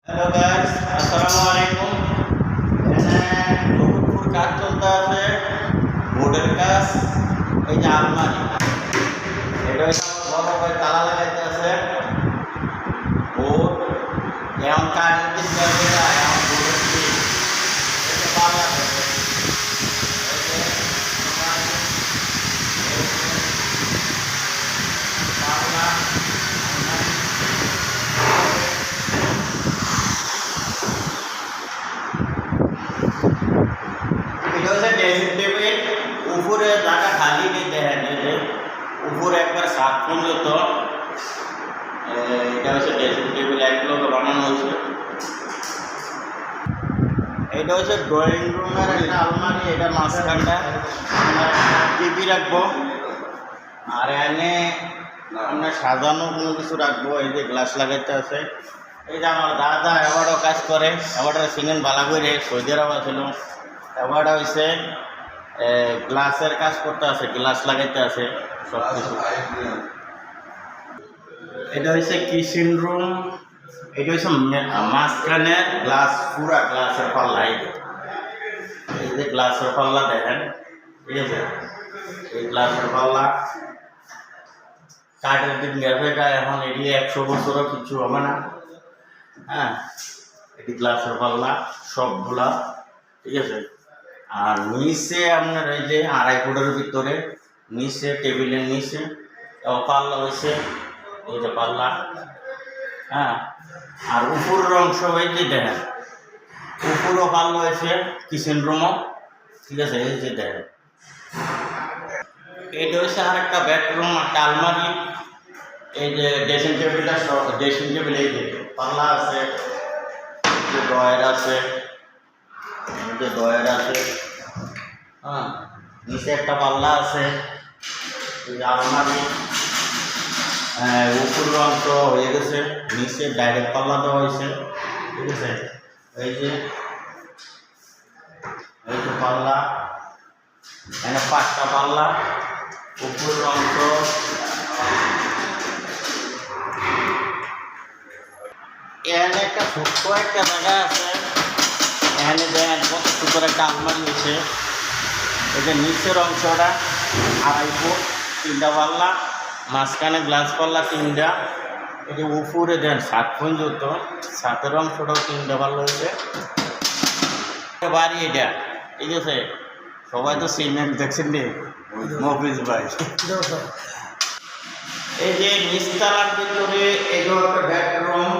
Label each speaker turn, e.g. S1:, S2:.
S1: Hello guys, আসসালামু আলাইকুম। এখানে বহুতপুর কাজ চলতে আছে, বোর্ডের কাজ। এই যে আলমারি, এটা হচ্ছে আমার বড় ভাই তালা লাগাইতে আছে। বোর্ড এমন কাজের দিন যাবে না, এমন বোর্ডের দিন এটা ভালো লাগে। এটা হচ্ছে ড্রেসিং টেবিল। উপরে জায়গা খালি নেই, দেখেন এই যে উপরে একবার 7 পর্যন্ত। এটা হচ্ছে ড্রেসিং টেবিল, এক লোক বানানো হয়েছে। এটা হচ্ছে ড্রয়িং রুমের একটা আলমারি। এটা মাঝখানটা টিভি রাখবো, আর এনে আমরা সাজানো কোনো কিছু রাখবো। এই যে গ্লাস লাগাইতে আছে। এই যে আমার দাদা এবারও কাজ করে, এবারটা সিনেন বালা করে সৌদি আরব ছিল। এবারটা হয়েছে গ্লাসের কাজ করতে আছে, গ্লাস লাগাইতে আছে সব কিছু। এটা হচ্ছে কিচেন রুম। এটা হচ্ছে মাঝখানে গ্লাস, পুরা গ্লাসের পাল্লা। এই যে গ্লাসের পাল্লা দেখেন, ঠিক আছে? এই গ্লাসের পাল্লা কাঠের দিন গেছে গা, এখন এটি 100 বছরও কিছু হবে না। হ্যাঁ, এটি গ্লাসের পাল্লা সবগুলা, ঠিক আছে? আর নিচে আপনার এই যে 2.5 ফুটের ভিতরে নিচে টেবিলের নিচে পাল্লা হয়েছে, এই যে পাল্লা। হ্যাঁ, আর উপরের অংশ এই যে দেখেন, উপরও পাল্লা হয়েছে কিচেন রুমও, ঠিক আছে? এই যে দেখেন, এটা হচ্ছে আর একটা বেডরুম, একটা আলমারি। এই যে ড্রেসিং টেবিলটা, ড্রেসিং টেবিল, এই যে পাল্লা আছে, ড্রয়ার আছে, এই যে ড্রয়ার আছে। হ্যাঁ, নিচে একটা পাল্লা আছে, এই যে আলমারি। উপরের অংশ হয়ে গেছে, নিচে ডাইরেক্ট পাল্লা দেওয়া হয়েছে, ঠিক আছে? এই যে পাল্লা, এখানে 5টা পাল্লা। উপরের অংশ এখানে একটা ছোট্ট একটা জায়গা আছে। এখানে দেখেন কত সুন্দর একটা আলমারি হয়েছে। এই যে নিচের অংশটা 2.5 ফুট, 3টা পাল্লা, মাঝখানে গ্লাস পাল্লা 3টা। এই যে উপরে দেন 7 পর্যন্ত, 7-এর অংশটাও 3টা পাল্লা হয়েছে। বাড়ি এটা, ঠিক আছে? সবাই তো সিমেন্ট দেখছেন নি, মফিজ ভাই। এই যে নিচতলার ভিতরে এগুলো একটা বেডরুম,